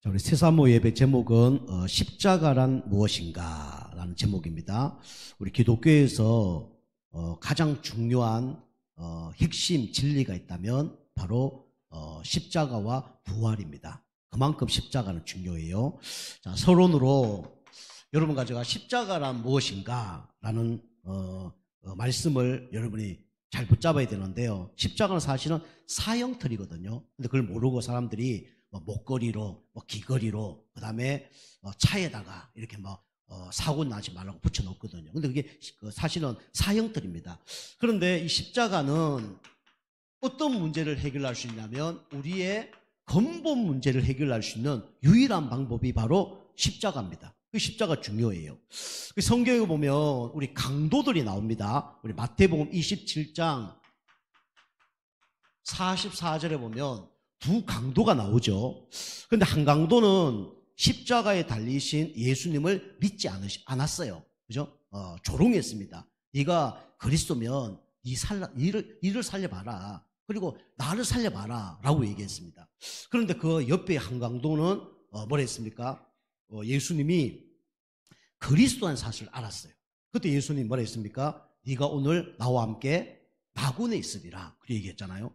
자, 우리 새사모 예배 제목은 십자가란 무엇인가 라는 제목입니다. 우리 기독교에서 가장 중요한 핵심 진리가 있다면 바로 십자가와 부활입니다. 그만큼 십자가는 중요해요. 자, 서론으로 여러분과 제가 십자가란 무엇인가 라는 말씀을 여러분이 잘 붙잡아야 되는데요. 십자가는 사실은 사형틀이거든요. 근데 그걸 모르고 사람들이 목걸이로, 귀걸이로, 그 다음에 차에다가 이렇게 사고 나지 말라고 붙여놓거든요. 근데 그게 사실은 사형틀입니다. 그런데 이 십자가는 어떤 문제를 해결할 수 있냐면 우리의 근본 문제를 해결할 수 있는 유일한 방법이 바로 십자가입니다. 그 십자가 중요해요. 성경에 보면 우리 강도들이 나옵니다. 우리 마태복음 27장 44절에 보면 두 강도가 나오죠. 그런데 한 강도는 십자가에 달리신 예수님을 믿지 않았어요. 그죠? 조롱했습니다. 네가 그리스도면 이를 살려봐라. 그리고 나를 살려봐라. 라고 얘기했습니다. 그런데 그 옆에 한 강도는 뭐라 했습니까? 예수님이 그리스도라는 사실을 알았어요. 그때 예수님이 뭐라 했습니까? 네가 오늘 나와 함께 낙원에 있으리라. 그렇게 얘기했잖아요.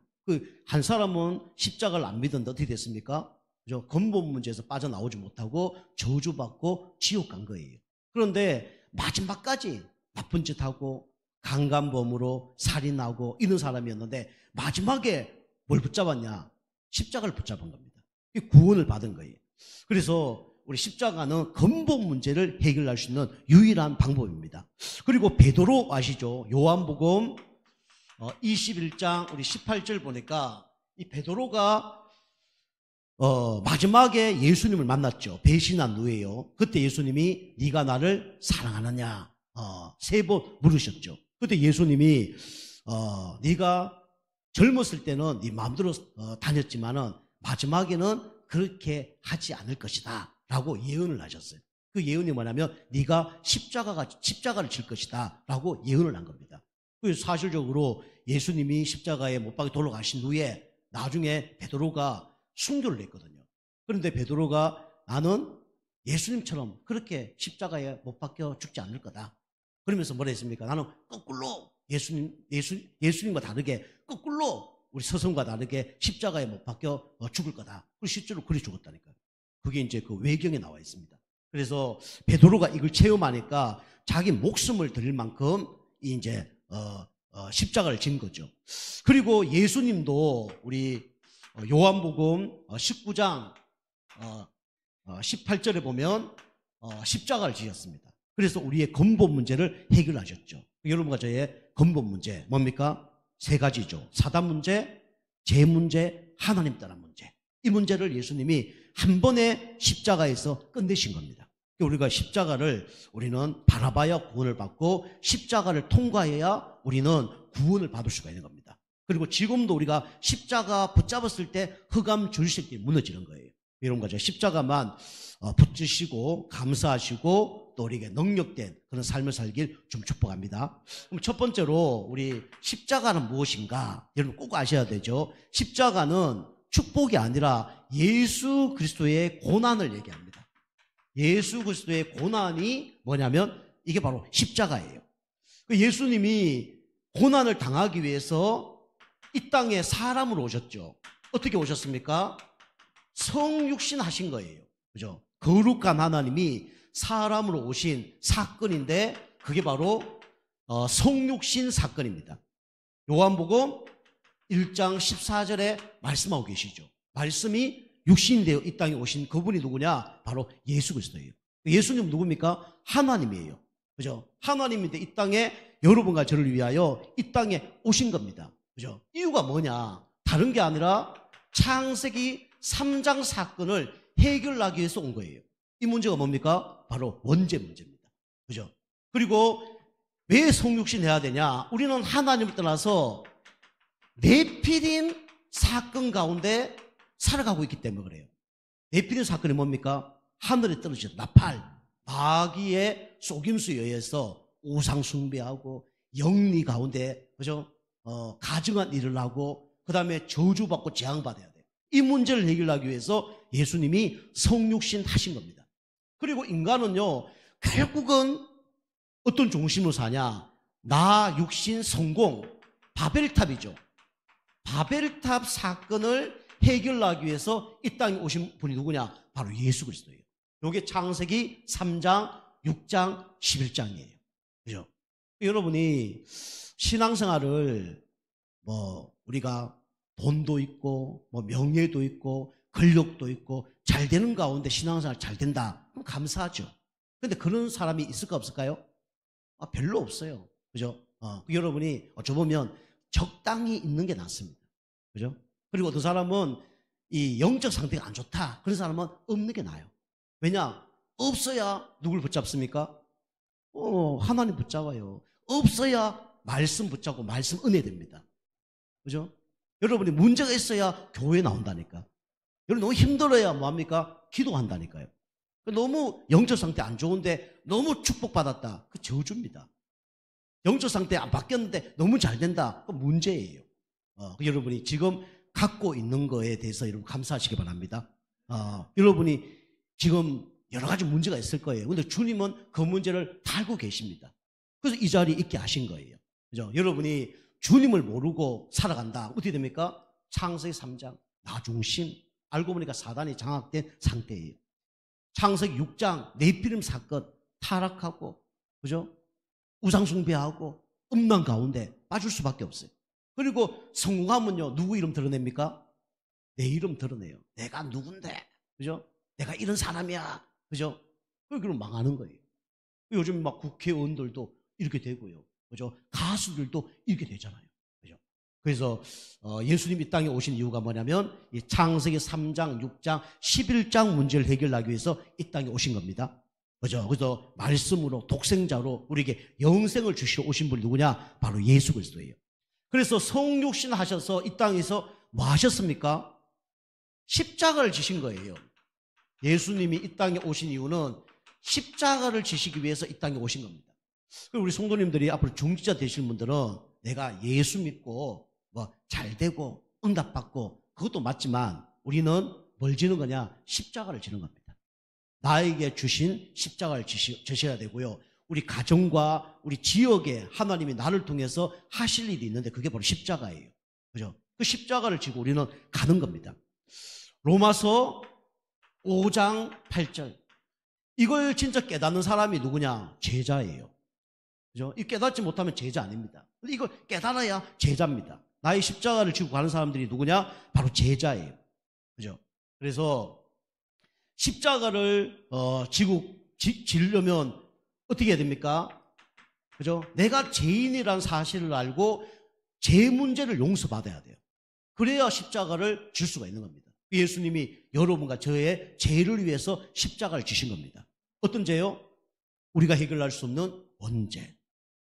한 사람은 십자가를 안 믿었는데 어떻게 됐습니까? 그죠? 근본 문제에서 빠져나오지 못하고 저주받고 지옥 간 거예요. 그런데 마지막까지 나쁜 짓 하고 강간범으로 살인하고 이런 사람이었는데 마지막에 뭘 붙잡았냐? 십자가를 붙잡은 겁니다. 구원을 받은 거예요. 그래서 우리 십자가는 근본 문제를 해결할 수 있는 유일한 방법입니다. 그리고 베드로 아시죠? 요한복음 21장 우리 18절 보니까 이 베드로가 마지막에 예수님을 만났죠. 배신한 후에요. 그때 예수님이 네가 나를 사랑하느냐 3번 물으셨죠. 그때 예수님이 네가 젊었을 때는 네 마음대로 다녔지만은 마지막에는 그렇게 하지 않을 것이다 라고 예언을 하셨어요. 그 예언이 뭐냐면 네가 십자가를 질 것이다 라고 예언을 한 겁니다. 사실적으로 예수님이 십자가에 못 박혀 돌아가신 후에 나중에 베드로가 순교를 했거든요. 그런데 베드로가 나는 예수님처럼 그렇게 십자가에 못 박혀 죽지 않을 거다. 그러면서 뭐라 했습니까? 나는 거꾸로 예수님과 다르게 거꾸로 우리 스승과 다르게 십자가에 못 박혀 죽을 거다. 그리고 실제로 그리 죽었다니까요. 그게 이제 그 외경에 나와 있습니다. 그래서 베드로가 이걸 체험하니까 자기 목숨을 드릴 만큼 이제 십자가를 진 거죠. 그리고 예수님도 우리 요한복음 19장 18절에 보면 십자가를 지셨습니다. 그래서 우리의 근본 문제를 해결하셨죠. 여러분과 저의 근본 문제 뭡니까? 3가지죠. 사단 문제, 죄 문제, 하나님 떠난 문제. 이 문제를 예수님이 한 번에 십자가에서 끝내신 겁니다. 우리가 십자가를 우리는 바라봐야 구원을 받고 십자가를 통과해야 우리는 구원을 받을 수가 있는 겁니다. 그리고 지금도 우리가 십자가 붙잡았을 때 흑암 줄실이 무너지는 거예요. 여러분과 제가 십자가만 붙드시고 감사하시고 또 우리에게 능력된 그런 삶을 살길 좀 축복합니다. 그럼 첫 번째로 우리 십자가는 무엇인가? 여러분 꼭 아셔야 되죠. 십자가는 축복이 아니라 예수 그리스도의 고난을 얘기합니다. 예수 그리스도의 고난이 뭐냐면 이게 바로 십자가예요. 예수님이 고난을 당하기 위해서 이 땅에 사람으로 오셨죠. 어떻게 오셨습니까? 성육신 하신 거예요. 그죠? 거룩한 하나님이 사람으로 오신 사건인데 그게 바로 성육신 사건입니다. 요한복음 1장 14절에 말씀하고 계시죠. 말씀이 육신이 되어 이 땅에 오신 그분이 누구냐? 바로 예수 그리스도예요. 예수님 누굽니까? 하나님이에요. 그죠? 하나님인데 이 땅에 여러분과 저를 위하여 이 땅에 오신 겁니다. 그죠? 이유가 뭐냐? 다른 게 아니라 창세기 3장 사건을 해결하기 위해서 온 거예요. 이 문제가 뭡니까? 바로 원죄 문제입니다. 그죠? 그리고 왜 성육신 해야 되냐? 우리는 하나님을 떠나서 네피림 사건 가운데 살아가고 있기 때문에 그래요. 네피림 사건이 뭡니까? 하늘에 떨어진 나팔, 마귀의 속임수에 의해서 우상 숭배하고 영리 가운데 그죠? 가증한 일을 하고 그 다음에 저주받고 재앙받아야 돼요. 이 문제를 해결하기 위해서 예수님이 성육신 하신 겁니다. 그리고 인간은요, 결국은 어떤 중심으로 사냐? 나, 육신, 성공, 바벨탑이죠. 바벨탑 사건을 해결하기 위해서 이 땅에 오신 분이 누구냐? 바로 예수 그리스도예요. 이게 창세기 3장, 6장, 11장이에요. 그죠? 여러분이 신앙생활을 우리가 돈도 있고 명예도 있고 권력도 있고 잘 되는 가운데 신앙생활 잘 된다. 그럼 감사하죠. 근데 그런 사람이 있을까 없을까요? 별로 없어요. 그죠? 여러분이 어쩌보면 적당히 있는 게 낫습니다. 그죠? 그리고 어떤 사람은 이 영적 상태가 안 좋다. 그런 사람은 없는 게 나아요. 왜냐? 없어야 누굴 붙잡습니까? 하나님 붙잡아요. 없어야 말씀 붙잡고 말씀 은혜 됩니다. 그죠? 여러분이 문제가 있어야 교회 나온다니까. 여러분 너무 힘들어야 뭐합니까? 기도한다니까요. 너무 영적 상태 안 좋은데 너무 축복받았다. 그 저주입니다. 영적 상태 안 바뀌었는데 너무 잘 된다. 그 문제예요. 여러분이 지금 갖고 있는 거에 대해서 여러분 감사하시기 바랍니다. 여러분이 지금 여러 가지 문제가 있을 거예요. 근데 주님은 그 문제를 다 알고 계십니다. 그래서 이 자리에 있게 하신 거예요. 그죠? 여러분이 주님을 모르고 살아간다. 어떻게 됩니까? 창세기 3장, 나 중심. 알고 보니까 사단이 장악된 상태예요. 창세기 6장, 네피림 사건, 타락하고, 그죠? 우상숭배하고, 음란 가운데 빠질 수밖에 없어요. 그리고 성공하면요, 누구 이름 드러냅니까? 내 이름 드러내요. 내가 누군데? 그죠? 내가 이런 사람이야. 그죠? 그럼 망하는 거예요. 요즘 막 국회의원들도 이렇게 되고요. 그죠? 가수들도 이렇게 되잖아요. 그죠? 그래서 예수님이 땅에 오신 이유가 뭐냐면 이 창세기 3장, 6장, 11장 문제를 해결하기 위해서 이 땅에 오신 겁니다. 그죠? 그래서 말씀으로 독생자로 우리에게 영생을 주시러 오신 분이 누구냐? 바로 예수 그리스도예요. 그래서 성육신 하셔서 이 땅에서 뭐 하셨습니까? 십자가를 지신 거예요. 예수님이 이 땅에 오신 이유는 십자가를 지시기 위해서 이 땅에 오신 겁니다. 우리 성도님들이 앞으로 중지자 되실 분들은 내가 예수 믿고 잘 되고 응답받고 그것도 맞지만 우리는 뭘 지는 거냐? 십자가를 지는 겁니다. 나에게 주신 십자가를 지셔야 되고요. 우리 가정과 우리 지역에 하나님이 나를 통해서 하실 일이 있는데 그게 바로 십자가예요. 그죠? 그 십자가를 지고 우리는 가는 겁니다. 로마서 5장 8절. 이걸 진짜 깨닫는 사람이 누구냐? 제자예요. 그죠? 이 깨닫지 못하면 제자 아닙니다. 이걸 깨달아야 제자입니다. 나의 십자가를 지고 가는 사람들이 누구냐? 바로 제자예요. 그죠? 그래서 십자가를 지려면 어떻게 해야 됩니까? 그죠? 내가 죄인이라는 사실을 알고 죄 문제를 용서받아야 돼요. 그래야 십자가를 질 수가 있는 겁니다. 예수님이 여러분과 저의 죄를 위해서 십자가를 지신 겁니다. 어떤 죄요? 우리가 해결할 수 없는 원죄.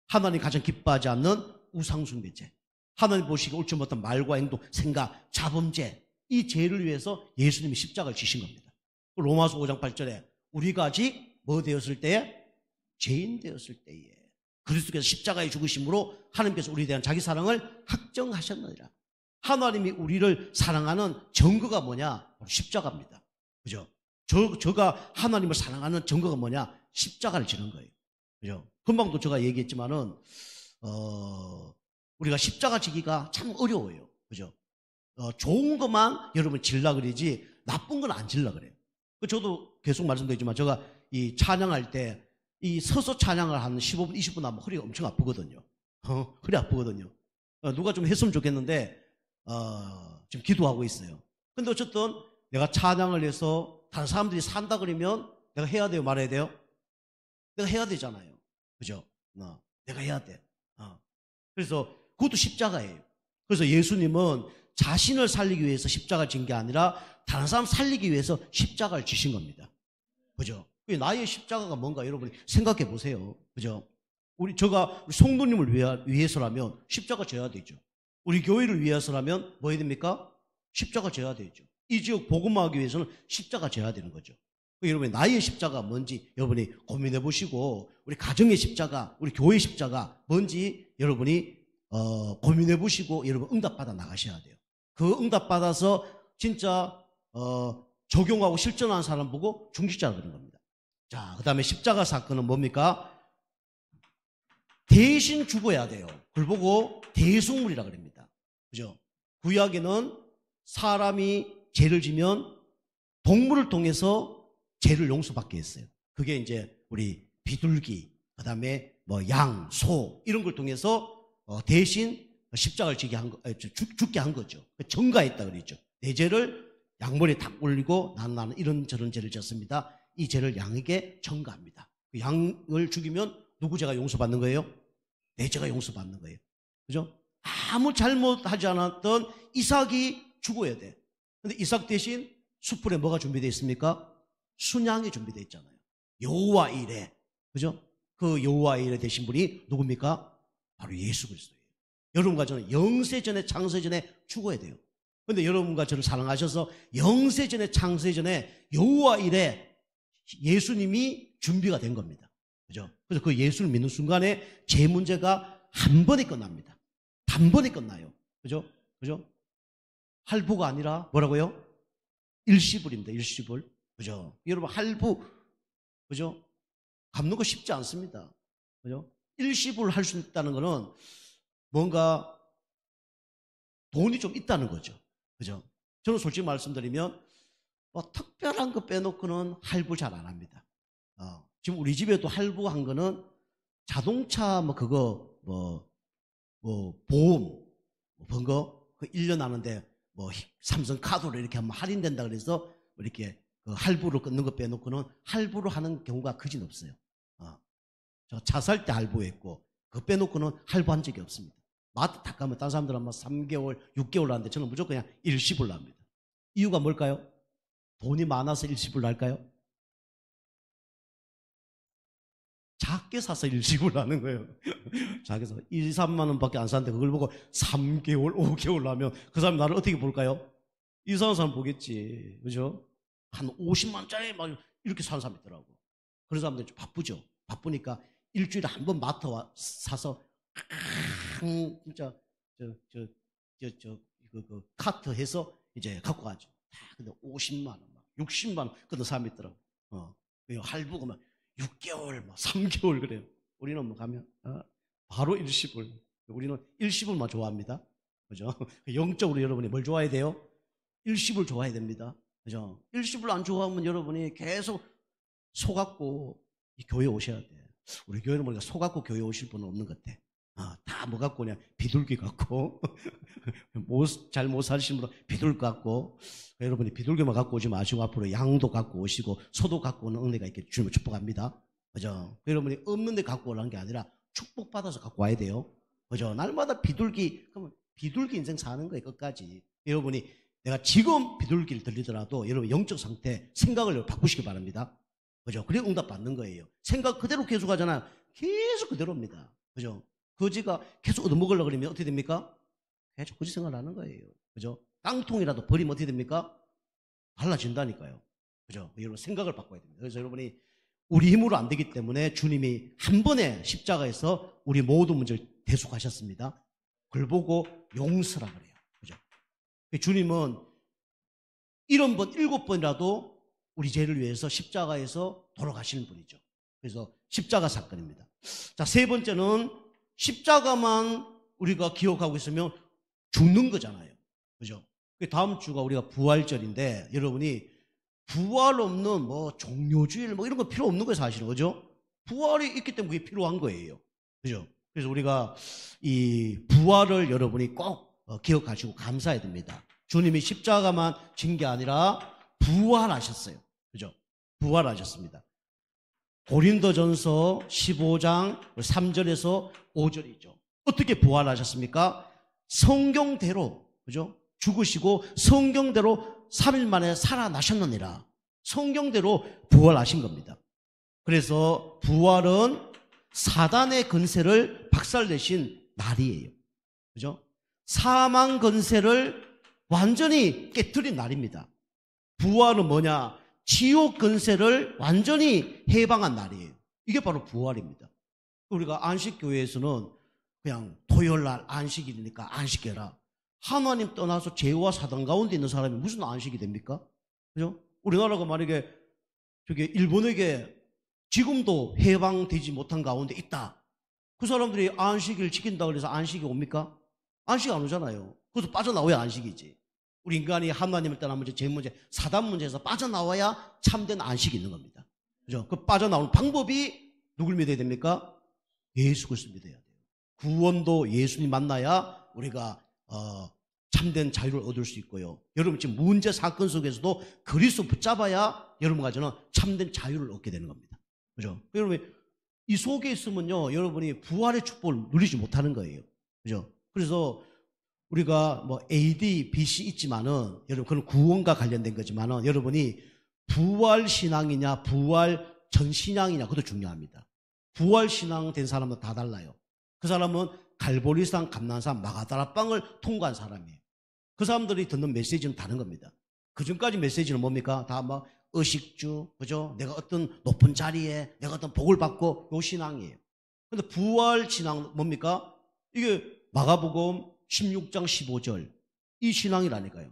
하나님 가장 기뻐하지 않는 우상숭배죄. 하나님 보시기 옳지 못한 말과 행동, 생각, 자범죄. 이 죄를 위해서 예수님이 십자가를 지신 겁니다. 로마서 5장 8절에 우리가 아직 뭐 되었을 때에? 죄인 되었을 때에 그리스도께서 십자가에 죽으심으로 하나님께서 우리에 대한 자기 사랑을 확정하셨느니라. 하나님이 우리를 사랑하는 증거가 뭐냐? 십자가입니다. 그죠? 저가 하나님을 사랑하는 증거가 뭐냐? 십자가를 지는 거예요. 그죠? 금방도 제가 얘기했지만은, 우리가 십자가 지기가 참 어려워요. 그죠? 좋은 것만 여러분 질라 그러지, 나쁜 건 안 질라 그래요. 저도 계속 말씀드리지만, 제가 이 찬양할 때, 이 서서 찬양을 한 15분, 20분 하면 허리가 엄청 아프거든요. 허리 아프거든요. 누가 좀 했으면 좋겠는데, 지금 기도하고 있어요. 근데 어쨌든 내가 찬양을 해서 다른 사람들이 산다 그러면 내가 해야 돼요? 말아야 돼요? 내가 해야 되잖아요. 그죠? 내가 해야 돼. 그래서 그것도 십자가예요. 그래서 예수님은 자신을 살리기 위해서 십자가를 진 게 아니라 다른 사람 살리기 위해서 십자가를 지신 겁니다. 그죠? 나의 십자가가 뭔가 여러분이 생각해 보세요. 그죠? 우리 성도님을 위해서라면 십자가 져야 되죠. 우리 교회를 위해서라면 뭐 해야 됩니까? 십자가 져야 되죠. 이 지역 복음화하기 위해서는 십자가 져야 되는 거죠. 여러분이 나의 십자가 뭔지 여러분이 고민해 보시고 우리 가정의 십자가, 우리 교회의 십자가 뭔지 여러분이 고민해 보시고 여러분 응답받아 나가셔야 돼요. 그 응답받아서 진짜 적용하고 실천하는 사람 보고 중직자라 그런 겁니다. 자, 그 다음에 십자가 사건은 뭡니까? 대신 죽어야 돼요. 그걸 보고 대속물이라 그럽니다. 그죠? 구약에는 사람이 죄를 지면 동물을 통해서 죄를 용서받게 했어요. 그게 이제 우리 비둘기, 그 다음에 뭐 양, 소 이런 걸 통해서 대신 십자가를 지게 한 거, 죽게 한 거죠. 전가했다 그랬죠. 내 죄를 양머리에 탁 올리고 나는 이런저런 죄를 졌습니다. 이 죄를 양에게 전가합니다. 그 양을 죽이면 누구 죄가 용서받는 거예요? 내 죄가 용서받는 거예요. 그죠? 아무 잘못하지 않았던 이삭이 죽어야 돼. 근데 이삭 대신 숯불에 뭐가 준비되어 있습니까? 순양이 준비되어 있잖아요. 여호와 이레. 그죠? 그 여호와 이레 되신 분이 누굽니까? 바로 예수 그리스도예요. 여러분과 저는 영세 전에 창세 전에 죽어야 돼요. 그런데 여러분과 저를 사랑하셔서 영세 전에 창세 전에 여호와 이레 예수님이 준비가 된 겁니다. 그죠? 그래서 그 예수를 믿는 순간에 제 문제가 한 번에 끝납니다. 단번에 끝나요. 그죠? 그죠? 할부가 아니라 뭐라고요? 일시불입니다. 일시불. 그죠? 여러분 할부 그죠? 갚는 거 쉽지 않습니다. 그죠? 일시불 할 수 있다는 거는 뭔가 돈이 좀 있다는 거죠. 그죠? 저는 솔직히 말씀드리면 뭐 특별한 거 빼놓고는 할부 잘 안 합니다. 지금 우리 집에도 할부한 거는 자동차 뭐 그거 뭐 보험 번 거 그 1년 하는데 뭐 삼성 카드로 이렇게 하면 할인된다 그래서 이렇게 그 할부로 끊는 거 빼놓고는 할부로 하는 경우가 거진 없어요. 저 차 살 때 할부했고 그거 빼놓고는 할부한 적이 없습니다. 마트 딱 가면 다른 사람들은 막 3개월, 6개월 하는데 저는 무조건 그냥 일시불로 합니다. 이유가 뭘까요? 돈이 많아서 일시불로 할까요? 작게 사서 일시불로 하는 거예요. 작게 사서 2, 3만 원밖에 안 사는데 그걸 보고 3개월, 5개월 하면 그 사람이 나를 어떻게 볼까요? 이상한 사람 보겠지. 그죠? 한 50만 원짜리 막 이렇게 사는 사람 있더라고. 그런 사람들 좀 바쁘죠. 바쁘니까 일주일에 한 번 마트 와 사서 진짜 그 카트 해서 이제 갖고 가죠. 근데 50만 원, 막 60만 원 그런 사람이 있더라고. 할부가 막 6개월, 막 3개월 그래요. 우리는 뭐 가면 바로 일시불. 우리는 일시불만 좋아합니다. 그죠? 영적으로 여러분이 뭘 좋아해야 돼요? 일시불 좋아해야 됩니다. 그죠? 일시불 안 좋아하면 여러분이 계속 속았고 교회 오셔야 돼. 우리 교회는 우리가 속았고 교회 오실 분은 없는 것 같아. 다 뭐 갖고 그냥 비둘기 같고 잘 못 사시는 분은 비둘기 같고 여러분이 비둘기만 갖고 오지 마시고 앞으로 양도 갖고 오시고 소도 갖고 오는 은혜가 있게 주님을 축복합니다. 그죠? 여러분이 없는데 갖고 오라는 게 아니라 축복받아서 갖고 와야 돼요. 그죠? 날마다 비둘기 그러면 비둘기 인생 사는 거예요. 끝까지. 여러분이 내가 지금 비둘기를 들리더라도 여러분 영적 상태 생각을 바꾸시기 바랍니다. 그죠? 그래 응답 받는 거예요. 생각 그대로 계속 하잖아요. 계속 그대로입니다. 그죠? 거지가 계속 얻어먹으려고 그러면 어떻게 됩니까? 계속 거지 생각을 하는 거예요. 그죠? 깡통이라도 버리면 어떻게 됩니까? 달라진다니까요. 그죠? 여러분 생각을 바꿔야 됩니다. 그래서 여러분이 우리 힘으로 안 되기 때문에 주님이 한 번에 십자가에서 우리 모든 문제를 대속하셨습니다. 그걸 보고 용서라 그래요. 그죠? 주님은 70번, 7번이라도 우리 죄를 위해서 십자가에서 돌아가시는 분이죠. 그래서 십자가 사건입니다. 자, 세 번째는 십자가만 우리가 기억하고 있으면 죽는 거잖아요. 그죠? 다음 주가 우리가 부활절인데 여러분이 부활 없는 뭐 종료주일 뭐 이런 거 필요 없는 거예요, 사실은. 그죠? 부활이 있기 때문에 그게 필요한 거예요. 그죠? 그래서 우리가 이 부활을 여러분이 꼭 기억하시고 감사해야 됩니다. 주님이 십자가만 진 게 아니라 부활하셨어요. 그죠? 부활하셨습니다. 고린도전서 15장 3절에서 5절이죠. 어떻게 부활하셨습니까? 성경대로, 그죠? 죽으시고 성경대로 3일 만에 살아나셨느니라. 성경대로 부활하신 겁니다. 그래서 부활은 사단의 권세를 박살내신 날이에요. 그죠? 사망 권세를 완전히 깨뜨린 날입니다. 부활은 뭐냐? 지옥 권세를 완전히 해방한 날이에요. 이게 바로 부활입니다. 우리가 안식교회에서는 그냥 토요일 날 안식일이니까 안식해라. 하나님 떠나서 죄와 사단 가운데 있는 사람이 무슨 안식이 됩니까? 그죠? 우리나라가 만약에 저게 일본에게 지금도 해방되지 못한 가운데 있다. 그 사람들이 안식일 지킨다고 해서 안식이 옵니까? 안식 안 오잖아요. 그래서 빠져나와야 안식이지. 우리 인간이 하나님을 떠난 문제, 죄 문제, 사단 문제에서 빠져나와야 참된 안식이 있는 겁니다. 그죠? 그 빠져나오는 방법이 누굴 믿어야 됩니까? 예수 그리스도 믿어야 돼요. 구원도 예수님 만나야 우리가 참된 자유를 얻을 수 있고요. 여러분 지금 문제 사건 속에서도 그리스도 붙잡아야 여러분과 저는 참된 자유를 얻게 되는 겁니다. 그죠? 여러분 이 속에 있으면요, 여러분이 부활의 축복을 누리지 못하는 거예요. 그죠? 그래서 우리가 뭐 AD, BC 있지만은 여러분 그건 구원과 관련된 거지만은 여러분이 부활 신앙이냐, 부활 전 신앙이냐 그것도 중요합니다. 부활 신앙 된 사람은 다 달라요. 그 사람은 갈보리산, 감난산, 마가다라빵을 통과한 사람이에요. 그 사람들이 듣는 메시지는 다른 겁니다. 그 전까지 메시지는 뭡니까? 다 막 의식주, 그죠? 내가 어떤 높은 자리에 내가 어떤 복을 받고 요 신앙이에요. 근데 부활 신앙 뭡니까? 이게 마가복음 16장 15절 이 신앙이라니까요.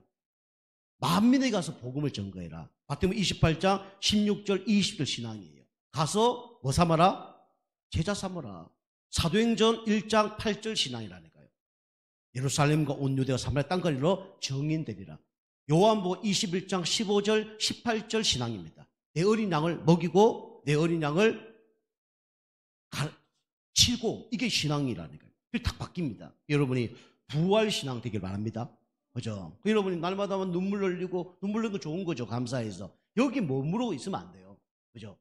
만민에 가서 복음을 전거해라. 마태복음 28장 16절 20절 신앙이에요. 가서 뭐 삼아라? 제자 삼아라. 사도행전 1장 8절 신앙이라니까요. 예루살렘과 온 유대와 사마리아 땅거리로 증인되리라. 요한복음 21장 15절 18절 신앙입니다. 내 어린 양을 먹이고 내 어린 양을 치고 이게 신앙이라니까요. 그게 딱 바뀝니다. 여러분이 부활 신앙 되길 바랍니다. 그죠? 여러분이 날마다 눈물 흘리고 눈물 흘리는 거 좋은 거죠. 감사해서. 여기 머무르고 있으면 안 돼요. 그죠?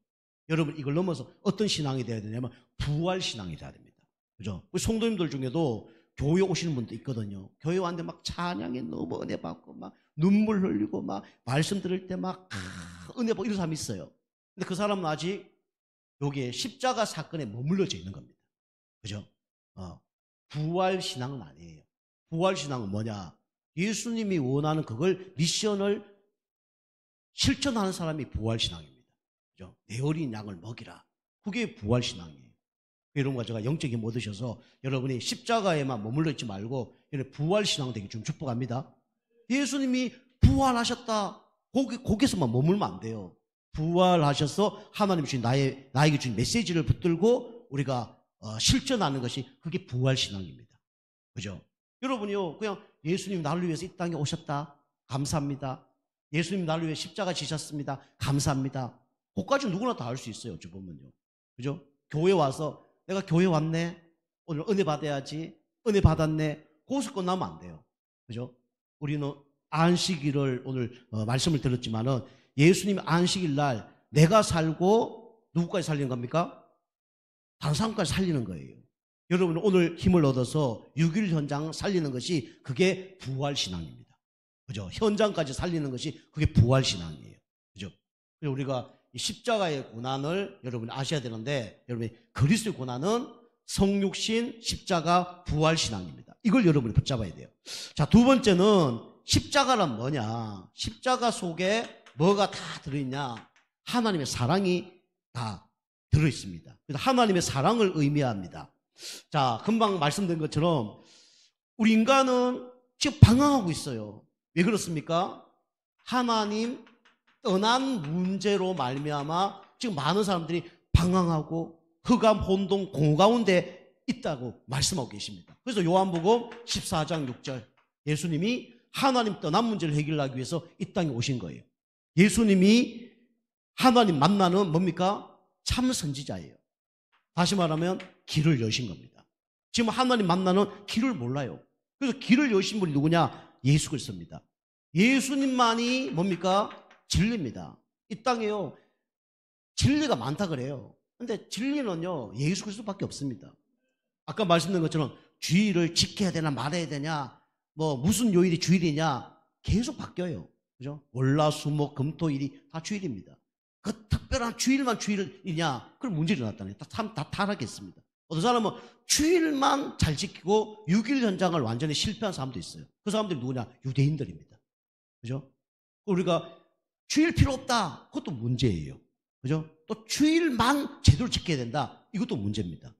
여러분 이걸 넘어서 어떤 신앙이 돼야 되냐면 부활 신앙이 돼야 됩니다. 그죠? 우리 성도님들 중에도 교회 오시는 분도 있거든요. 교회 왔는데 막 찬양에 너무 은혜 받고 막 눈물 흘리고 막 말씀 들을 때 막 은혜 받고 이런 사람이 있어요. 근데 그 사람은 아직 여기에 십자가 사건에 머물러져 있는 겁니다. 그죠? 부활 신앙은 아니에요. 부활 신앙은 뭐냐? 예수님이 원하는 그걸 미션을 실천하는 사람이 부활 신앙입니다. 그죠? 내 어린 양을 먹이라. 그게 부활 신앙이에요. 여러분과 제가 영적인 못 드셔서 여러분이 십자가에만 머물러 있지 말고 부활 신앙 되기 좀 축복합니다. 예수님이 부활하셨다. 거기서만 머물면 안 돼요. 부활하셔서 하나님 주신 나에게 주신 메시지를 붙들고 우리가 실천하는 것이 그게 부활 신앙입니다. 그죠? 여러분이요, 그냥 예수님 나를 위해서 이 땅에 오셨다. 감사합니다. 예수님 나를 위해 십자가 지셨습니다. 감사합니다. 그것까지 누구나 다 할 수 있어요. 어찌 보면요. 그죠? 교회 와서 내가 교회 왔네. 오늘 은혜 받아야지. 은혜 받았네. 거기서 끝나면 안 돼요. 그죠? 우리는 안식일을 오늘 말씀을 들었지만은 예수님 안식일 날 내가 살고 누구까지 살리는 겁니까? 다른 사람까지 살리는 거예요. 여러분 오늘 힘을 얻어서 6일 현장 살리는 것이 그게 부활신앙입니다. 그죠? 현장까지 살리는 것이 그게 부활신앙이에요. 그죠? 그래서 우리가 이 십자가의 고난을 여러분이 아셔야 되는데 여러분이 그리스도의 고난은 성육신, 십자가, 부활신앙입니다. 이걸 여러분이 붙잡아야 돼요. 자, 두 번째는 십자가란 뭐냐? 십자가 속에 뭐가 다 들어있냐? 하나님의 사랑이 다 들어있습니다. 그래서 하나님의 사랑을 의미합니다. 자, 금방 말씀드린 것처럼 우리 인간은 지금 방황하고 있어요. 왜 그렇습니까? 하나님 떠난 문제로 말미암아 지금 많은 사람들이 방황하고 흑암, 혼돈, 공허 가운데 있다고 말씀하고 계십니다. 그래서 요한복음 14장 6절 예수님이 하나님 떠난 문제를 해결하기 위해서 이 땅에 오신 거예요. 예수님이 하나님 만나는 뭡니까? 참 선지자예요. 다시 말하면 길을 여신 겁니다. 지금 하나님 만나는 길을 몰라요. 그래서 길을 여신 분이 누구냐? 예수 그리스도입니다. 예수님만이 뭡니까? 진리입니다. 이 땅에요 진리가 많다 그래요. 근데 진리는요 예수 그리스도밖에 없습니다. 아까 말씀드린 것처럼 주일을 지켜야 되나 말아야 되냐, 뭐 무슨 요일이 주일이냐 계속 바뀌어요. 그죠? 월화수목 금토일이 다 주일입니다. 그 특별한 주일만 주일이냐? 그럼 문제 일어났다네. 다 타락했습니다. 어떤 사람은 주일만 잘 지키고 6일 현장을 완전히 실패한 사람도 있어요. 그 사람들이 누구냐? 유대인들입니다. 그죠? 우리가 주일 필요 없다. 그것도 문제예요. 그죠? 또 주일만 제대로 지켜야 된다. 이것도 문제입니다.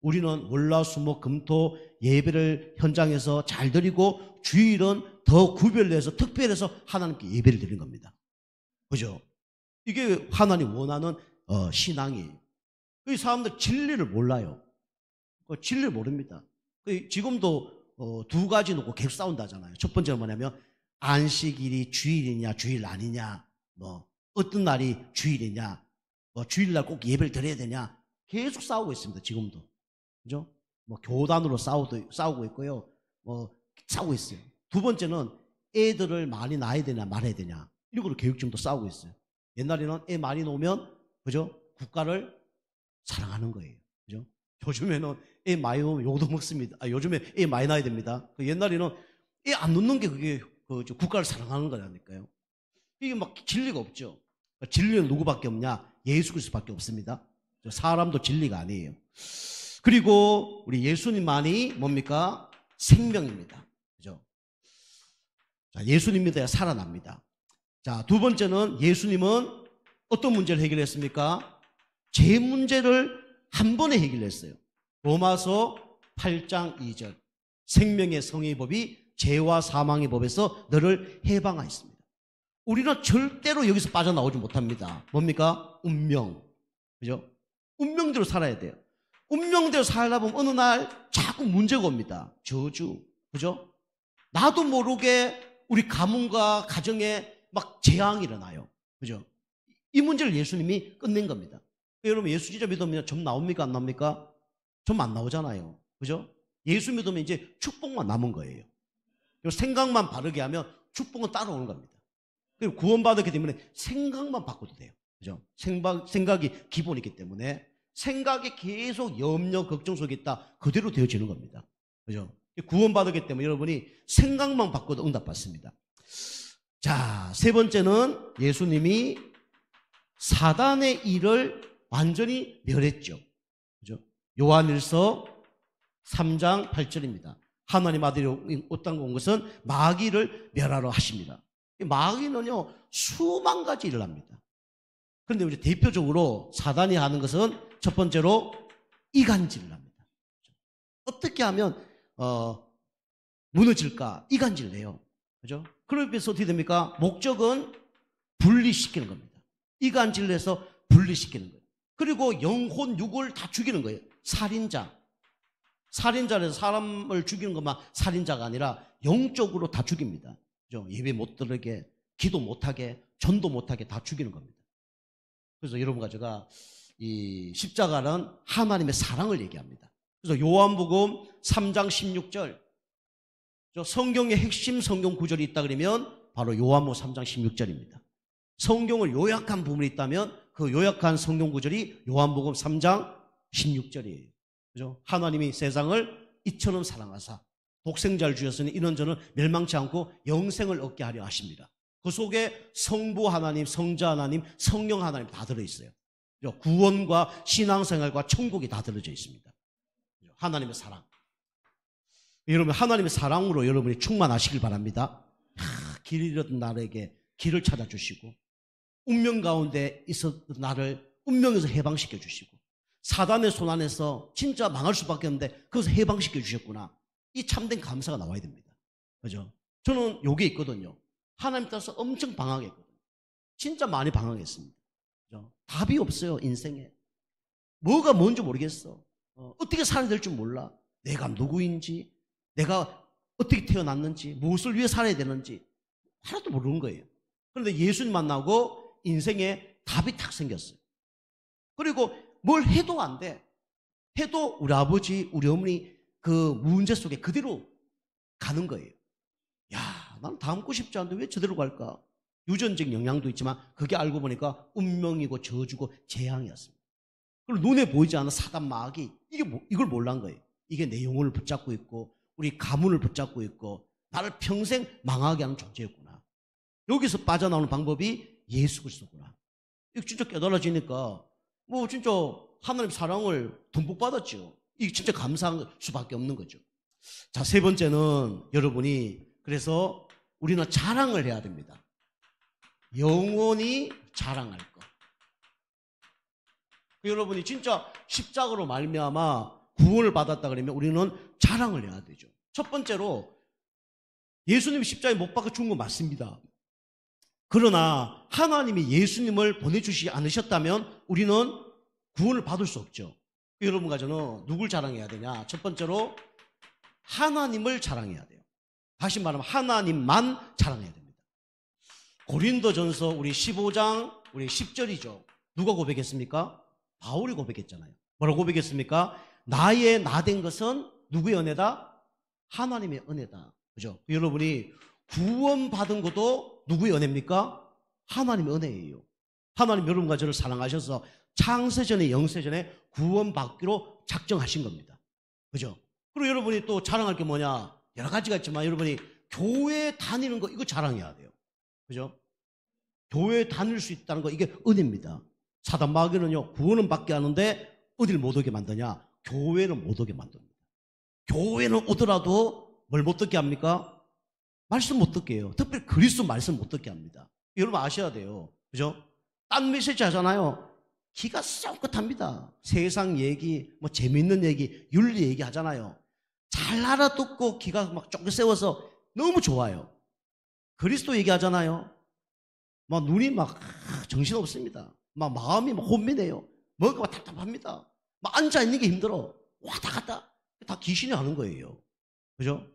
우리는 월화수목 금토 예배를 현장에서 잘 드리고 주일은 더 구별해서 특별해서 하나님께 예배를 드리는 겁니다. 그죠? 이게 하나님 원하는 신앙이에요. 이 사람들 진리를 몰라요. 진리를 모릅니다. 지금도 두 가지 놓고 계속 싸운다잖아요. 첫 번째는 뭐냐면 안식일이 주일이냐 주일 아니냐, 뭐 어떤 날이 주일이냐, 뭐 주일날 꼭 예배를 드려야 되냐, 계속 싸우고 있습니다. 지금도. 그죠? 뭐 교단으로 싸우고 있고요. 뭐 싸우고 있어요. 두 번째는 애들을 많이 낳아야 되냐 말아야 되냐, 이런 걸로 교육청도 싸우고 있어요. 옛날에는 애 많이 놓으면 그죠? 국가를 사랑하는 거예요. 그죠? 요즘에는 애 많이 놓으면 욕도 먹습니다. 요즘에 애 많이 낳아야 됩니다. 옛날에는 애 안 놓는 게 그게 국가를 사랑하는 거라니까요. 이게 막 진리가 없죠. 진리는 누구밖에 없냐? 예수 그리스도밖에 없습니다. 사람도 진리가 아니에요. 그리고 우리 예수님만이 뭡니까? 생명입니다. 그죠? 자, 예수님 믿어야 살아납니다. 자, 두 번째는 예수님은 어떤 문제를 해결했습니까? 죄 문제를 한 번에 해결했어요. 로마서 8장 2절. 생명의 성의 법이 죄와 사망의 법에서 너를 해방하였습니다. 우리는 절대로 여기서 빠져나오지 못합니다. 뭡니까? 운명. 그죠? 운명대로 살아야 돼요. 운명대로 살다 보면 어느 날 자꾸 문제가 옵니다. 저주. 그죠? 나도 모르게 우리 가문과 가정에 막 재앙이 일어나요. 그죠? 이 문제를 예수님이 끝낸 겁니다. 여러분, 예수 진짜 믿으면 점 나옵니까? 안 나옵니까? 점 안 나오잖아요. 그죠? 예수 믿으면 이제 축복만 남은 거예요. 생각만 바르게 하면 축복은 따라오는 겁니다. 그리고 구원받았기 때문에 생각만 바꿔도 돼요. 그죠? 생각이 기본이기 때문에 생각이 계속 염려, 걱정 속에 있다 그대로 되어지는 겁니다. 그죠? 구원받았기 때문에 여러분이 생각만 바꿔도 응답받습니다. 자, 세 번째는 예수님이 사단의 일을 완전히 멸했죠. 그죠? 요한일서 3장 8절입니다. 하나님 아들이 이 땅에 온 것은 마귀를 멸하러 하십니다. 마귀는요, 수만 가지 일을 합니다. 그런데 이제 대표적으로 사단이 하는 것은 첫 번째로 이간질을 합니다. 어떻게 하면 무너질까? 이간질을 해요. 그죠? 그래서 어떻게 됩니까? 목적은 분리시키는 겁니다. 이간질을 해서 분리시키는 거예요. 그리고 영혼, 육을 다 죽이는 거예요. 살인자라서 사람을 죽이는 것만 살인자가 아니라 영적으로 다 죽입니다. 그죠? 예배 못 들게, 기도 못하게, 전도 못하게 다 죽이는 겁니다. 그래서 여러분과 제가 이 십자가는 하나님의 사랑을 얘기합니다. 그래서 요한복음 3장 16절, 성경의 핵심 성경 구절이 있다 그러면 바로 요한복음 3장 16절입니다. 성경을 요약한 부분이 있다면 그 요약한 성경 구절이 요한복음 3장 16절이에요. 그죠? 하나님이 세상을 이처럼 사랑하사 독생자를 주셨으니 이는 저는 멸망치 않고 영생을 얻게 하려 하십니다. 그 속에 성부 하나님, 성자 하나님, 성령 하나님 다 들어있어요. 구원과 신앙생활과 천국이 다 들어져 있습니다. 하나님의 사랑. 여러분, 하나님의 사랑으로 여러분이 충만하시길 바랍니다. 길 잃었던 나에게 길을 찾아주시고, 운명 가운데 있었던 나를 운명에서 해방시켜 주시고, 사단의 손 안에서 진짜 망할 수밖에 없는데 그것을 해방시켜 주셨구나. 이 참된 감사가 나와야 됩니다. 그죠? 저는 요게 있거든요. 하나님 따라서 엄청 방황했거든요. 진짜 많이 방황했습니다. 그죠? 답이 없어요, 인생에. 뭐가 뭔지 모르겠어. 어떻게 살아야 될지 몰라. 내가 누구인지, 내가 어떻게 태어났는지, 무엇을 위해 살아야 되는지 하나도 모르는 거예요. 그런데 예수님 만나고 인생에 답이 탁 생겼어요. 그리고 뭘 해도 안 돼. 해도 우리 아버지, 우리 어머니 그 문제 속에 그대로 가는 거예요. 야, 난 닮고 싶지 않은데 왜 저대로 갈까? 유전적 영향도 있지만 그게 알고 보니까 운명이고 저주고 재앙이었습니다. 그리고 눈에 보이지 않는 사단 마귀, 이걸 몰란 거예요. 이게 내 영혼을 붙잡고 있고 우리 가문을 붙잡고 있고 나를 평생 망하게 하는 존재였구나. 여기서 빠져나오는 방법이 예수 그리스도구나. 이거 진짜 깨달아지니까 뭐 진짜 하나님 사랑을 듬뿍 받았죠. 이게 진짜 감사한 수밖에 없는 거죠. 자, 세 번째는 여러분이 그래서 우리는 자랑을 해야 됩니다. 영원히 자랑할 것. 여러분이 진짜 십자가로 말미암아 구원을 받았다 그러면 우리는 자랑을 해야 되죠. 첫 번째로 예수님이 십자가에 못 박아 죽은 거 맞습니다. 그러나 하나님이 예수님을 보내주시지 않으셨다면 우리는 구원을 받을 수 없죠. 여러분과 저는 누굴 자랑해야 되냐? 첫 번째로 하나님을 자랑해야 돼요. 다시 말하면 하나님만 자랑해야 됩니다. 고린도전서 우리 15장 우리 10절이죠. 누가 고백했습니까? 바울이 고백했잖아요. 뭐라고 고백했습니까? 나의 나 된 것은 누구의 은혜다? 하나님의 은혜다. 그죠? 여러분이 구원받은 것도 누구의 은혜입니까? 하나님의 은혜예요. 하나님 여러분과 저를 사랑하셔서 창세전에 영세전에 구원받기로 작정하신 겁니다. 그죠? 그리고 여러분이 또 자랑할 게 뭐냐? 여러 가지가 있지만 여러분이 교회 다니는 거 이거 자랑해야 돼요. 그죠? 교회 다닐 수 있다는 거 이게 은혜입니다. 사단 마귀는요 구원은 받게 하는데 어딜 못 오게 만드냐? 교회는 못 오게 만듭니다. 교회는 오더라도 뭘 못 듣게 합니까? 말씀 못 듣게 해요. 특별히 그리스도 말씀 못 듣게 합니다. 여러분 아셔야 돼요. 그죠? 딴 메시지 하잖아요. 기가 썩긋합니다. 세상 얘기, 뭐 재밌는 얘기, 윤리 얘기 하잖아요. 잘 알아듣고 기가 막 쫑긋 세워서 너무 좋아요. 그리스도 얘기하잖아요. 막 눈이 막 정신없습니다. 막 마음이 막 혼미해요. 뭔가 막 답답합니다. 막 앉아있는 게 힘들어. 왔다 갔다. 다 귀신이 하는 거예요. 그죠?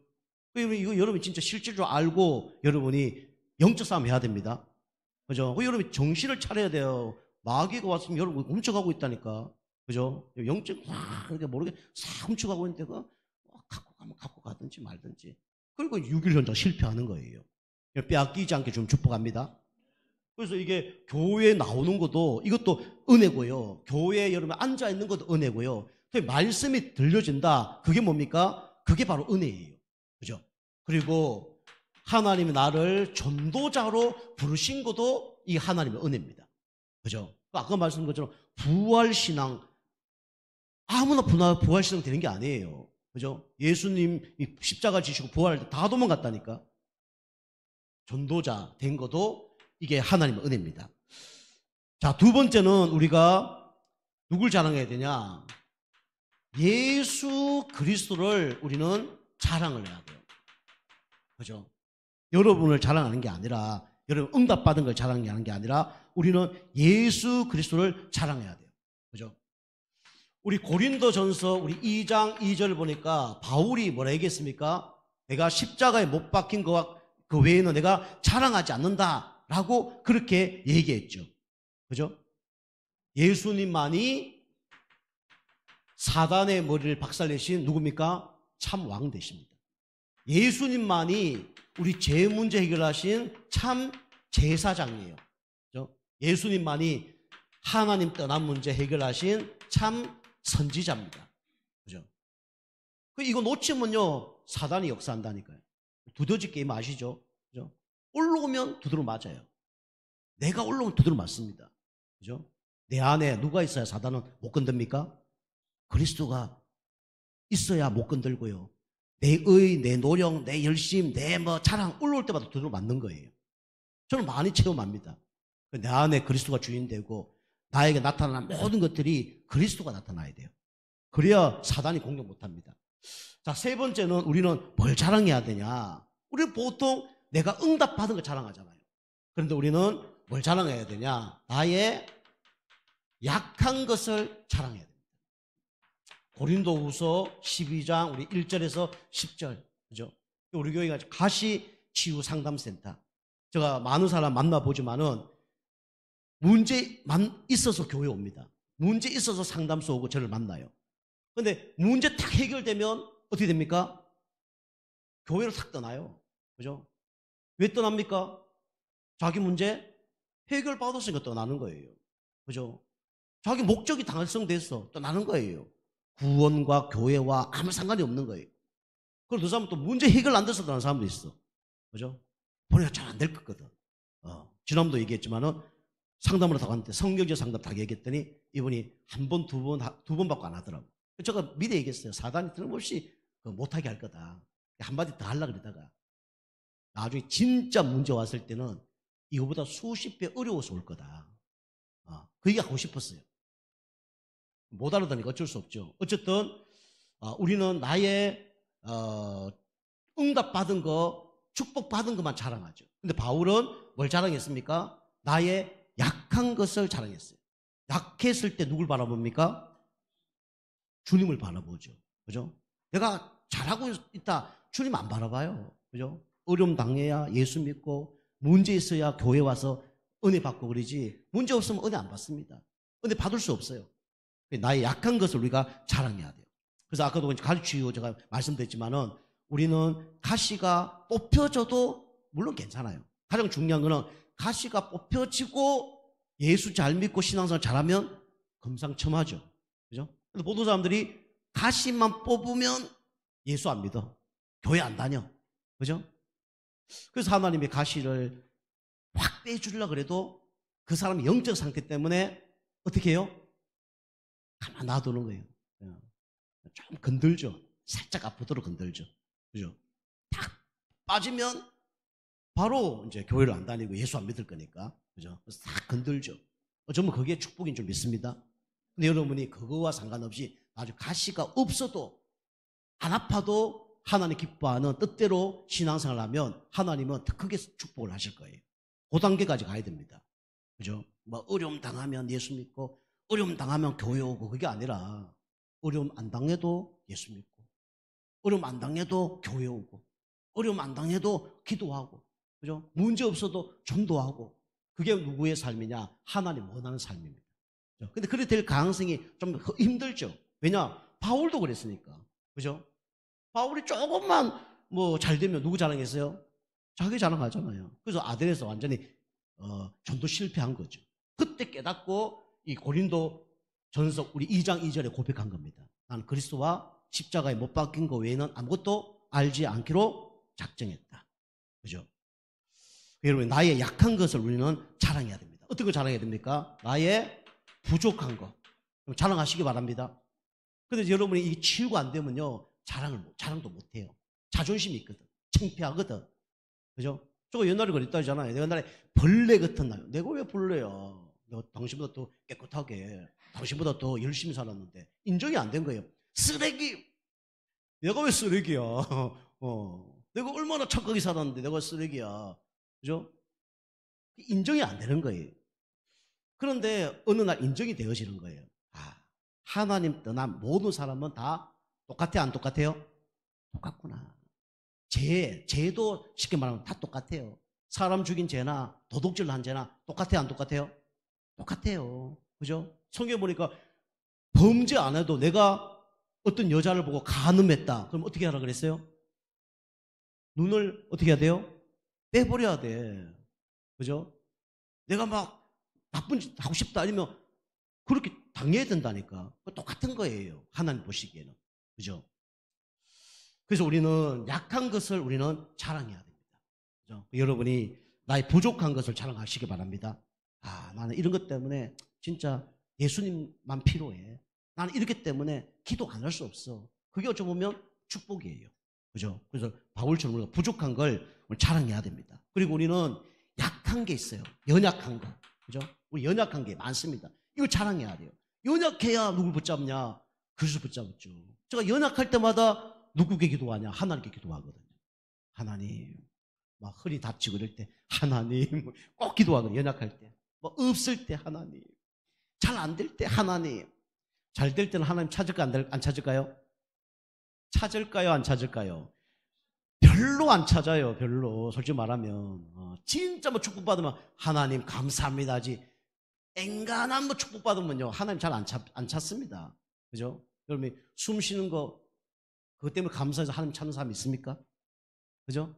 이거 여러분 진짜 실질적으로 알고 여러분이 영적 싸움 해야 됩니다. 그죠? 여러분이 정신을 차려야 돼요. 마귀가 왔으면 여러분 훔쳐가고 있다니까. 그죠? 영적 이렇게 모르게 싹 훔쳐가고 있는데 갖고 가면 갖고 가든지 말든지. 그리고 6일 현장 실패하는 거예요. 빼앗기지 않게 좀 축복합니다. 그래서 이게 교회에 나오는 것도 이것도 은혜고요. 교회에 여러분 앉아있는 것도 은혜고요. 말씀이 들려진다. 그게 뭡니까? 그게 바로 은혜예요. 그죠? 그리고 하나님이 나를 전도자로 부르신 것도 이 하나님의 은혜입니다. 그죠? 아까 말씀드린 것처럼 부활신앙, 아무나 부활신앙 되는 게 아니에요. 그죠? 예수님 십자가 지시고 부활할 때 다 도망갔다니까. 전도자 된 것도 이게 하나님의 은혜입니다. 자, 두 번째는 우리가 누굴 자랑해야 되냐? 예수 그리스도를 우리는 자랑을 해야 돼요. 그죠? 여러분을 자랑하는 게 아니라, 여러분 응답받은 걸 자랑하는 게 아니라 우리는 예수 그리스도를 자랑해야 돼요. 그죠? 우리 고린도전서 우리 2장 2절 보니까 바울이 뭐라 얘기했습니까? 내가 십자가에 못 박힌 거와 그 외에는 내가 자랑하지 않는다라고 그렇게 얘기했죠. 그죠? 예수님만이 사단의 머리를 박살내신 누굽니까? 참 왕 되십니다. 예수님만이 우리 죄 문제 해결하신 참 제사장이에요. 그죠? 예수님만이 하나님 떠난 문제 해결하신 참 선지자입니다. 그죠? 이거 놓치면요 사단이 역사한다니까요. 두더지 게임 아시죠? 그죠? 올라오면 두드러 맞아요. 내가 올라오면 두드러 맞습니다. 그죠? 내 안에 누가 있어야 사단은 못 건듭니까? 그리스도가 있어야 못 건들고요. 내 의, 내 노력, 내 열심, 내 자랑 올라올 때마다 두드러 맞는 거예요. 저는 많이 체험합니다. 내 안에 그리스도가 주인되고 나에게 나타나는 모든 것들이 그리스도가 나타나야 돼요. 그래야 사단이 공격 못합니다. 자, 세 번째는 우리는 뭘 자랑해야 되냐? 우리는 보통 내가 응답받은 걸 자랑하잖아요. 그런데 우리는 뭘 자랑해야 되냐? 나의 약한 것을 자랑해야 됩니다. 고린도후서 12장 우리 1절에서 10절. 그죠? 우리 교회가 가시 치유 상담센터. 제가 많은 사람 만나보지만은 문제만 있어서 교회 옵니다. 문제 있어서 상담소 오고 저를 만나요. 근데 문제 딱 해결되면 어떻게 됩니까? 교회를 싹 떠나요. 그죠? 왜 떠납니까? 자기 문제 해결받았으니까 떠나는 거예요. 그죠? 자기 목적이 달성돼서 떠나는 거예요. 구원과 교회와 아무 상관이 없는 거예요. 그리고 그 사람은 또 문제 해결 안 돼서 떠나는 사람도 있어. 그죠? 보니까 잘 안 될 거거든. 지난번도 얘기했지만은 상담을 다 갔는데 성경적 상담 다 얘기했더니 이분이 한 번, 두 번 받고 안 하더라고. 제가 미리 얘기했어요. 사단이 틀림없이 못하게 할 거다. 한마디 더 하려고 그러다가 나중에 진짜 문제 왔을 때는 이거보다 수십 배 어려워서 올 거다. 그 얘기 하고 싶었어요. 못 알아듣니까 어쩔 수 없죠. 어쨌든 우리는 나의 응답받은 거, 축복받은 것만 자랑하죠. 근데 바울은 뭘 자랑했습니까? 나의 약한 것을 자랑했어요. 약했을 때 누굴 바라봅니까? 주님을 바라보죠. 그죠? 내가 잘하고 있다. 주님 안 바라봐요. 그죠? 어려움 당해야 예수 믿고, 문제 있어야 교회 와서 은혜 받고 그러지, 문제 없으면 은혜 안 받습니다. 은혜 받을 수 없어요. 나의 약한 것을 우리가 자랑해야 돼요. 그래서 아까도 가르치고 제가 말씀드렸지만은, 우리는 가시가 뽑혀져도 물론 괜찮아요. 가장 중요한 거는 가시가 뽑혀지고 예수 잘 믿고 신앙생활 잘하면 금상첨화죠. 그죠? 근데 모든 사람들이 가시만 뽑으면 예수 안 믿어. 교회 안 다녀. 그죠? 그래서 하나님이 가시를 확 빼주려고 그래도 그 사람의 영적 상태 때문에 어떻게 해요? 가만 놔두는 거예요. 좀 건들죠. 살짝 아프도록 건들죠. 그죠? 탁 빠지면 바로 이제 교회를 안 다니고 예수 안 믿을 거니까. 그죠? 그래서 싹 건들죠. 저는 그게 축복인 줄 믿습니다. 근데 여러분이 그거와 상관없이 아주 가시가 없어도 안 아파도 하나님 기뻐하는 뜻대로 신앙생활을 하면 하나님은 더 크게 축복을 하실 거예요. 그 단계까지 가야 됩니다. 그죠? 뭐 어려움 당하면 예수 믿고 어려움 당하면 교회 오고 그게 아니라 어려움 안 당해도 예수 믿고 어려움 안 당해도 교회 오고 어려움 안 당해도 기도하고 그죠? 문제 없어도 전도하고 그게 누구의 삶이냐? 하나님 원하는 삶입니다. 근데 그래 될 가능성이 좀 힘들죠. 왜냐? 바울도 그랬으니까. 그죠? 바울이 조금만 뭐 잘 되면 누구 자랑했어요? 자기 자랑하잖아요. 그래서 아덴에서 완전히 전도 실패한 거죠. 그때 깨닫고 이 고린도 전서 우리 2장 2절에 고백한 겁니다. 나는 그리스도와 십자가에 못 박힌 거 외에는 아무것도 알지 않기로 작정했다. 그죠? 여러분, 나의 약한 것을 우리는 자랑해야 됩니다. 어떤 걸 자랑해야 됩니까? 나의 부족한 거. 자랑하시기 바랍니다. 근데 여러분이 이 치유가 안 되면요, 자랑도 못 해요. 자존심이 있거든. 창피하거든. 그죠? 저거 옛날에 그랬다잖아요. 내가 옛날에 벌레 같은 날. 내가 왜 벌레야? 내가 당신보다 더 깨끗하게, 당신보다 더 열심히 살았는데, 인정이 안 된 거예요. 쓰레기! 내가 왜 쓰레기야? 내가 얼마나 착하게 살았는데 내가 쓰레기야. 그죠? 인정이 안 되는 거예요. 그런데 어느 날 인정이 되어지는 거예요. 하나님 떠난 모든 사람은 다 똑같아, 안 똑같아요? 똑같구나. 죄도 쉽게 말하면 다 똑같아요. 사람 죽인 죄나 도둑질 한 죄나 똑같아요, 안 똑같아요? 똑같아요. 그죠? 성경에 보니까 범죄 안 해도 내가 어떤 여자를 보고 간음했다. 그럼 어떻게 하라 그랬어요? 눈을 어떻게 해야 돼요? 빼버려야 돼. 그죠? 내가 막 나쁜 짓 하고 싶다 아니면 그렇게 당해야 된다니까. 똑같은 거예요. 하나님 보시기에는. 그죠? 그래서 우리는 약한 것을 우리는 자랑해야 됩니다. 그죠? 여러분이 나의 부족한 것을 자랑하시기 바랍니다. 나는 이런 것 때문에 진짜 예수님만 필요해. 나는 이렇기 때문에 기도 안 할 수 없어. 그게 어찌 보면 축복이에요. 그죠? 그래서 바울처럼 우리가 부족한 걸 자랑해야 됩니다. 그리고 우리는 약한 게 있어요. 연약한 거. 그죠? 우리 연약한 게 많습니다. 이걸 자랑해야 돼요. 연약해야 누굴 붙잡냐? 그리스도 붙잡았죠. 제가 연약할 때마다 누구에게 기도하냐? 하나님께 기도하거든요. 하나님. 막 허리 다치고 이럴 때 하나님. 꼭 기도하거든요. 연약할 때. 뭐 없을 때 하나님. 잘 안 될 때 하나님. 잘 될 때는 하나님 찾을까 안 찾을까요? 찾을까요? 안 찾을까요? 별로 안 찾아요. 별로. 솔직히 말하면 진짜 뭐 축복받으면 하나님 감사합니다지. 앵간한 뭐 축복받으면요 하나님 잘 안 찾습니다. 그죠? 여러분 숨 쉬는 거 그것 때문에 감사해서 하나님 찾는 사람 있습니까? 그죠?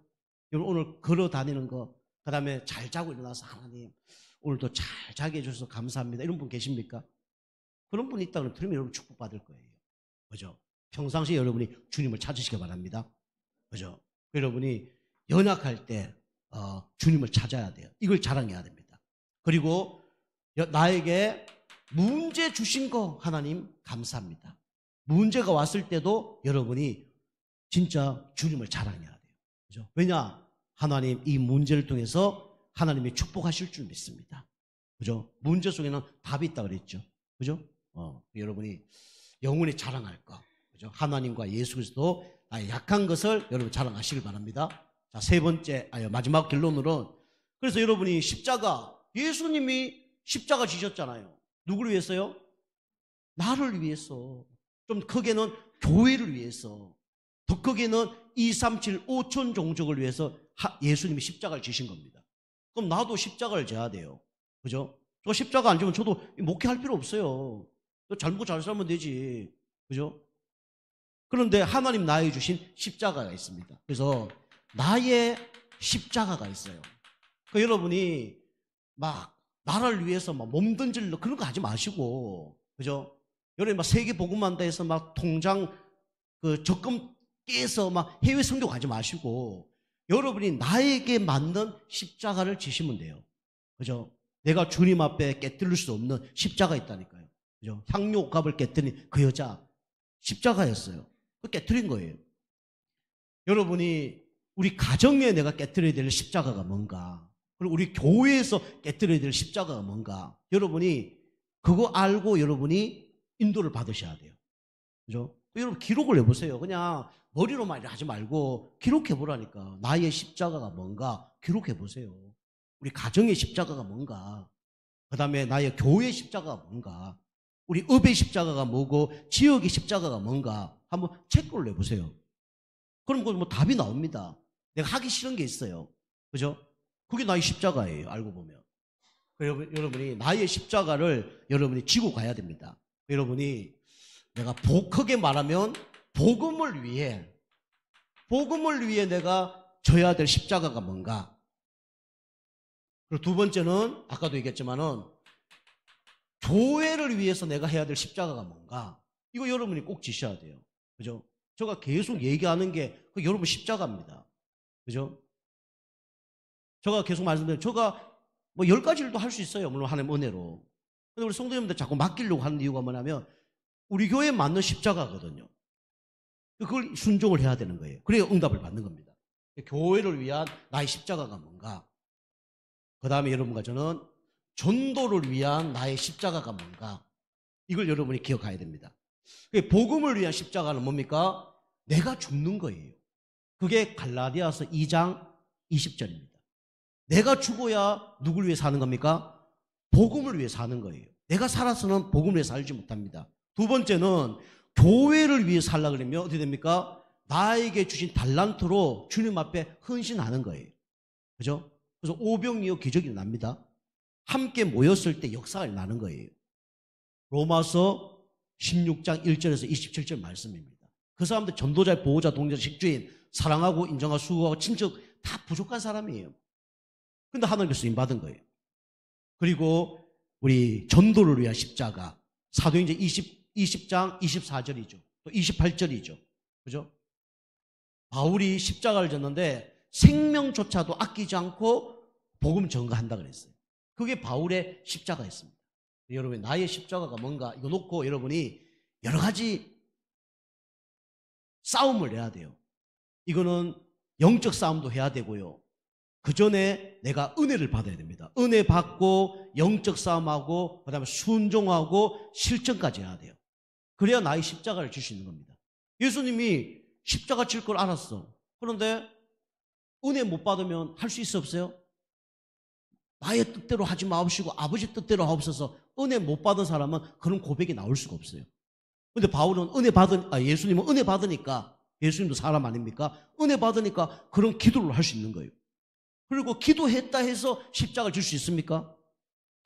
여러분 오늘 걸어 다니는 거 그다음에 잘 자고 일어나서 하나님 오늘도 잘 자게 해주셔서 감사합니다. 이런 분 계십니까? 그런 분이 있다면 들으면 여러분 축복받을 거예요. 그죠? 평상시에 여러분이 주님을 찾으시기 바랍니다. 그죠? 여러분이 연약할 때 주님을 찾아야 돼요. 이걸 자랑해야 됩니다. 그리고 나에게 문제 주신 거 하나님 감사합니다. 문제가 왔을 때도 여러분이 진짜 주님을 자랑해야 돼요. 그죠? 왜냐? 하나님 이 문제를 통해서 하나님이 축복하실 줄 믿습니다. 그죠? 문제 속에는 답이 있다고 그랬죠. 그죠? 여러분이 영원히 자랑할 거. 그죠? 하나님과 예수 그리스도 나의 약한 것을 여러분 자랑하시길 바랍니다. 자, 세 번째, 마지막 결론으로, 그래서 여러분이 십자가, 예수님이 십자가 지셨잖아요. 누구를 위해서요? 나를 위해서. 좀 크게는 교회를 위해서, 더 크게는 237 5천 종족을 위해서 예수님이 십자가를 지신 겁니다. 그럼 나도 십자가를 져야 돼요. 그죠? 저 십자가 안 지면 저도 목회할 필요 없어요. 잘 먹고 잘 살면 되지. 그죠? 그런데 하나님 나에게 주신 십자가가 있습니다. 그래서 나의 십자가가 있어요. 그러니까 여러분이 막 나를 위해서 막 몸 던질러 그런 거 하지 마시고, 그죠? 여러분 막 세계 복음한다 해서 막 통장 그 적금 깨서 막 해외 선교 가지 마시고, 여러분이 나에게 맞는 십자가를 지시면 돼요. 그죠? 내가 주님 앞에 깨뜨릴 수 없는 십자가 있다니까요. 그죠? 향료값을 깨뜨린 그 여자 십자가였어요. 그 깨뜨린 거예요. 여러분이 우리 가정에 내가 깨뜨려야 될 십자가가 뭔가, 그리고 우리 교회에서 깨뜨려야 될 십자가가 뭔가, 여러분이 그거 알고 여러분이 인도를 받으셔야 돼요. 그죠? 여러분 기록을 해보세요. 그냥 머리로만 하지 말고 기록해보라니까. 나의 십자가가 뭔가 기록해보세요. 우리 가정의 십자가가 뭔가, 그 다음에 나의 교회의 십자가가 뭔가, 우리 업의 십자가가 뭐고 지역의 십자가가 뭔가 한번 체크를 내보세요. 그럼 뭐 답이 나옵니다. 내가 하기 싫은 게 있어요. 그죠? 그게 나의 십자가예요. 알고 보면. 여러분이 나의 십자가를 여러분이 지고 가야 됩니다. 여러분이 내가 크게 말하면 복음을 위해 내가 져야 될 십자가가 뭔가. 그리고 두 번째는 아까도 얘기했지만은 교회를 위해서 내가 해야 될 십자가가 뭔가. 이거 여러분이 꼭 지셔야 돼요. 그죠? 제가 계속 얘기하는 게 그 여러분 십자가입니다. 그죠? 제가 계속 말씀드린, 제가 뭐 10가지 일도 할 수 있어요. 물론 하나님 은혜로. 근데 우리 성도님들 자꾸 맡기려고 하는 이유가 뭐냐면 우리 교회에 맞는 십자가거든요. 그걸 순종을 해야 되는 거예요. 그래야 응답을 받는 겁니다. 교회를 위한 나의 십자가가 뭔가. 그 다음에 여러분과 저는 전도를 위한 나의 십자가가 뭔가. 이걸 여러분이 기억해야 됩니다. 복음을 위한 십자가는 뭡니까? 내가 죽는 거예요. 그게 갈라디아서 2장 20절입니다. 내가 죽어야 누구를 위해 사는 겁니까? 복음을 위해 사는 거예요. 내가 살아서는 복음을 위해 살지 못합니다. 두 번째는 교회를 위해 살려고 그러면 어떻게 됩니까? 나에게 주신 달란트로 주님 앞에 헌신하는 거예요. 그죠? 그래서 오병이어 기적이 납니다. 함께 모였을 때 역사가 나는 거예요. 로마서 16장 1절에서 27절 말씀입니다. 그 사람들 전도자, 보호자, 동료자, 식주인, 사랑하고 인정하고 수고하고 친척 다 부족한 사람이에요. 근데 하나님께 쓰임받은 거예요. 그리고 우리 전도를 위한 십자가, 사도행전 20장 24절이죠. 또 28절이죠. 그죠? 바울이 십자가를 졌는데 생명조차도 아끼지 않고 복음 전가한다 그랬어요. 그게 바울의 십자가였습니다. 여러분, 나의 십자가가 뭔가 이거 놓고 여러분이 여러 가지 싸움을 해야 돼요. 이거는 영적 싸움도 해야 되고요. 그 전에 내가 은혜를 받아야 됩니다. 은혜 받고 영적 싸움하고 그다음에 순종하고 실천까지 해야 돼요. 그래야 나의 십자가를 질 수 있는 겁니다. 예수님이 십자가 질 걸 알았어. 그런데 은혜 못 받으면 할 수 있어 없어요? 나의 뜻대로 하지 마옵시고 아버지 뜻대로 하옵소서. 은혜 못 받은 사람은 그런 고백이 나올 수가 없어요. 근데 바울은 예수님은 은혜 받으니까, 예수님도 사람 아닙니까? 은혜 받으니까 그런 기도를 할 수 있는 거예요. 그리고 기도했다 해서 십자가를 질 수 있습니까?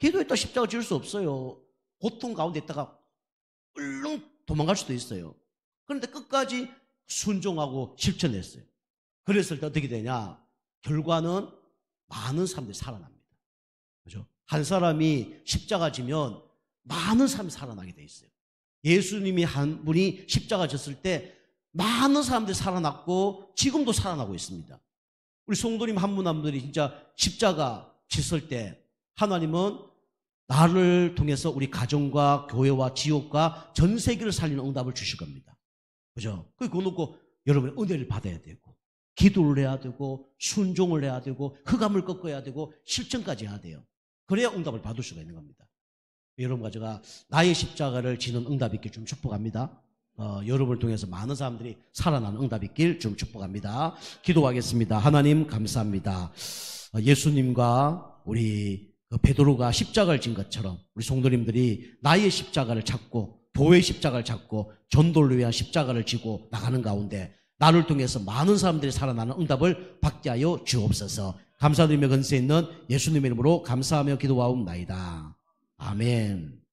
기도했다 십자가를 질 수 없어요. 고통 가운데 있다가 얼른 도망갈 수도 있어요. 그런데 끝까지 순종하고 실천했어요. 그랬을 때 어떻게 되냐? 결과는 많은 사람들이 살아납니다. 그죠? 한 사람이 십자가 지면 많은 사람이 살아나게 돼 있어요. 예수님이 한 분이 십자가 졌을 때 많은 사람들이 살아났고 지금도 살아나고 있습니다. 우리 성도님 한 분 한 분들이 진짜 십자가 졌을 때 하나님은 나를 통해서 우리 가정과 교회와 지역과 전 세계를 살리는 응답을 주실 겁니다. 그죠? 그거 놓고 여러분이 은혜를 받아야 되고 기도를 해야 되고 순종을 해야 되고 흑암을 꺾어야 되고 실천까지 해야 돼요. 그래야 응답을 받을 수가 있는 겁니다. 여러분과 제가 나의 십자가를 지는 응답 있게 좀 축복합니다. 여러분을 통해서 많은 사람들이 살아나는 응답이 있길 좀 축복합니다. 기도하겠습니다. 하나님 감사합니다. 예수님과 우리 베드로가 십자가를 진 것처럼 우리 성도님들이 나의 십자가를 찾고 교회의 십자가를 찾고 전도를 위한 십자가를 지고 나가는 가운데 나를 통해서 많은 사람들이 살아나는 응답을 받게 하여 주옵소서. 감사드리며 건세 있는 예수님의 이름으로 감사하며 기도하옵나이다. 아멘.